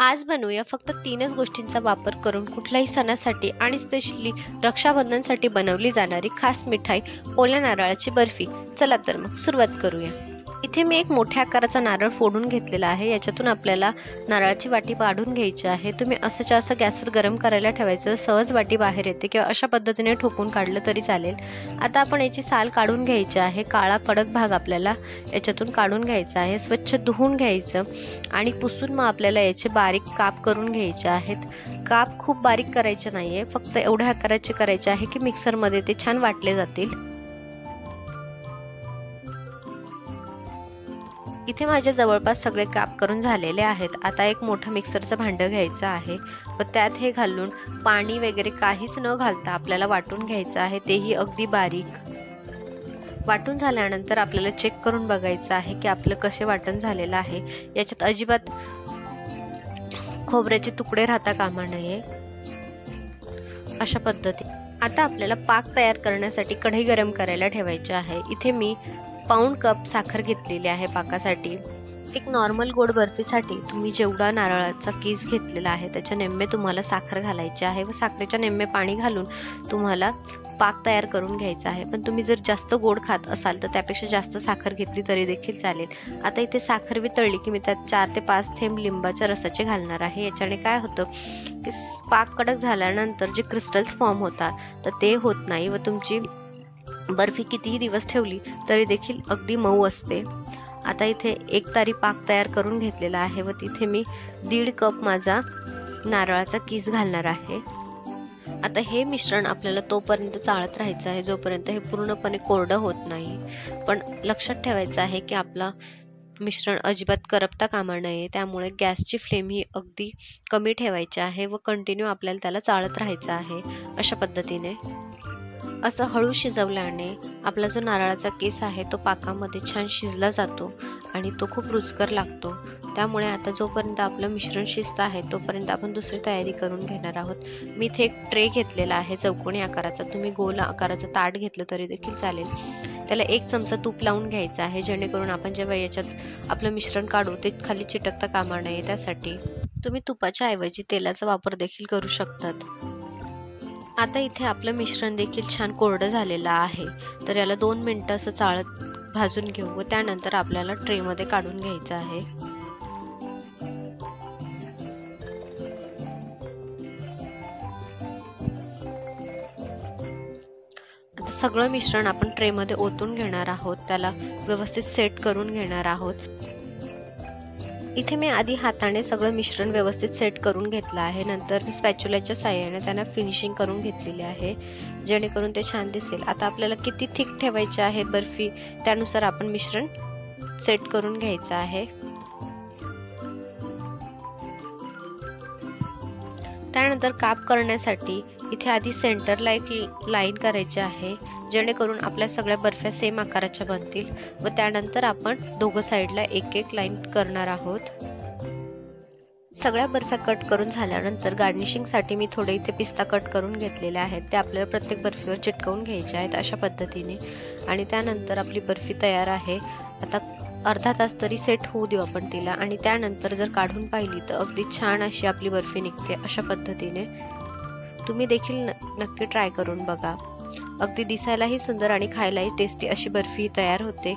आज बनवूया फक्त 3च गोष्टींचा वापर करून कुठल्याही सणासाठी आणि स्पेशली रक्षाबंधनसाठी बनवली जाणारी खास मिठाई ओल्या नारळाची बर्फी। चला तर मग सुरुवात करूया। इथे मी एक मोठ्या आकाराचा नारळ फोडून घेतलेला आहे। याच्यातून आपल्याला नारळाची वाटी काढून घ्यायची आहे। तुम्ही असंच्या असं गॅसवर गरम करायला ठेवायचं, सहज वाटी बाहेर येते किंवा अशा पद्धतीने ठोकून काढलं तरी चालेल। आता आपण याची साल काढून घ्यायची आहे। काळा कडक भाग आपल्याला याच्यातून काढून घ्यायचा आहे। स्वच्छ धुवून घ्यायचं आणि पुसून मग आपल्याला याचे बारीक काप करून घ्यायचे आहेत। काप खूप बारीक करायचे नाहीये, फक्त एवढ्या आकाराचे करायचे आहे की मिक्सरमध्ये ते छान वाटले जातील। इथे माझ्या जवळपास सगळे काप करून झालेले आहेत। आता एक मोठं मिक्सरचं भांडं घ्यायचं आहे व त्यात हे घालून पाणी वगैरे काहीच न घालता आपल्याला वाटून घ्यायचं आहे, तेही अगदी बारीक। वाटून झाल्यानंतर आपल्याला चेक करून बघायचं आहे की आपलं कसे वाटण झालेलं आहे। याच्यात अजिबात खोबऱ्याचे तुकडे राहता कामा नये, अशा पद्धतीने। आता आपल्याला पाक तयार करण्यासाठी कढई गरम करायला ठेवायची आहे। इथे मी पाऊण कप साखर घेतलेली आहे पाकासाठी। एक नॉर्मल गोड बर्फीसाठी तुम्ही जेवढा नारळाचा किस घेतलेला आहे त्याच्या निम्मे तुम्हाला साखर घालायची आहे व साखरेच्या निम्मे पाणी घालून तुम्हाला पाक तयार करून घ्यायचा आहे। पण तुम्ही जर जास्त गोड खात असाल तर त्यापेक्षा जास्त साखर घेतली तरी देखील चालेल। आता इथे साखर वितळली की मी त्यात 4 ते 5 थेंब लिंबाच्या रसाचे घालणार आहे। याच्याने काय होतं की पाक कडक झाल्यानंतर जे क्रिस्टल्स फॉर्म होतात तर ते होत नाही व तुमची बर्फी कितीही दिवस ठेवली तरी देखील अगदी मऊ असते। आता इथे एक तारी पाक तयार करून घेतलेला आहे व तिथे मी 1.5 कप माझा नारळाचा किस घालणार आहे। आता हे मिश्रण आपल्याला तोपर्यंत चाळत राहायचं आहे जोपर्यंत हे पूर्णपणे कोरडं होत नाही। पण लक्षात ठेवायचं आहे की आपला मिश्रण अजिबात करपता कामा नये, त्यामुळे गॅसची फ्लेम ही अगदी कमी ठेवायची आहे व कंटिन्यू आपल्याला त्याला चाळत राहायचं आहे अशा पद्धतीने। असं हळू शिजवल्याने आपला जो नारळाचा किस आहे तो पाकामध्ये छान शिजला जातो आणि तो खूप रुचकर लागतो। त्यामुळे आता जोपर्यंत आपलं मिश्रण शिजतं आहे तोपर्यंत आपण दुसरी तयारी करून घेणार आहोत। मी इथे एक ट्रे घेतलेला आहे चौकोनी आकाराचा, तुम्ही गोल आकाराचं ताट घेतलं तरी देखील चालेल। त्याला 1 चमचा तूप लावून घ्यायचं आहे, जेणेकरून आपण जेव्हा याच्यात आपलं मिश्रण काढू ते खाली चिटकता कामा नये त्यासाठी। तुम्ही तुपाच्या ऐवजी तेलाचा वापर देखील करू शकतात। आता इथे आपलं मिश्रण देखील छान कोरडं झालेलं आहे, तर याला 2 मिनिटं असं चाळत भाजून घेऊ व त्यानंतर आपल्याला ट्रेमध्ये काढून घ्यायचं आहे। आता सगळं मिश्रण आपण ट्रेमध्ये ओतून घेणार आहोत, त्याला व्यवस्थित सेट करून घेणार आहोत। इथे मी आधी हाताने सगळं मिश्रण व्यवस्थित सेट करून घेतलं आहे, नंतर स्पॅच्युलाच्या साहाय्याने त्यांना फिनिशिंग करून घेतलेली आहे, जेणेकरून ते छान दिसेल। आता आपल्याला किती थिक ठेवायचे आहे बर्फी त्यानुसार आपण मिश्रण सेट करून घ्यायचं आहे। त्यानंतर काप करण्यासाठी इथे आधी सेंटरला एक लाईन करायची आहे, जेणेकरून आपल्या सगळ्या बर्फ्या सेम आकाराच्या बनतील व त्यानंतर आपण दोघं साईडला एक एक लाईन करणार आहोत। सगळ्या बर्फ्या कट करून झाल्यानंतर गार्निशिंगसाठी मी थोडे इथे पिस्ता कट करून घेतलेले आहेत, ते आपल्याला प्रत्येक बर्फीवर चिटकवून घ्यायचे आहेत अशा पद्धतीने। आणि त्यानंतर आपली बर्फी तयार आहे। आता अर्धा तास तरी सेट होऊ देऊ आपण तिला आणि त्यानंतर जर काढून पाहिली तर अगदी छान अशी आपली बर्फी निघते अशा पद्धतीने। तुम्ही देखील नक्की ट्राय करून बघा। अगदी दिसायलाही सुंदर आणि खायलाही टेस्टी अशी बर्फी तयार होते।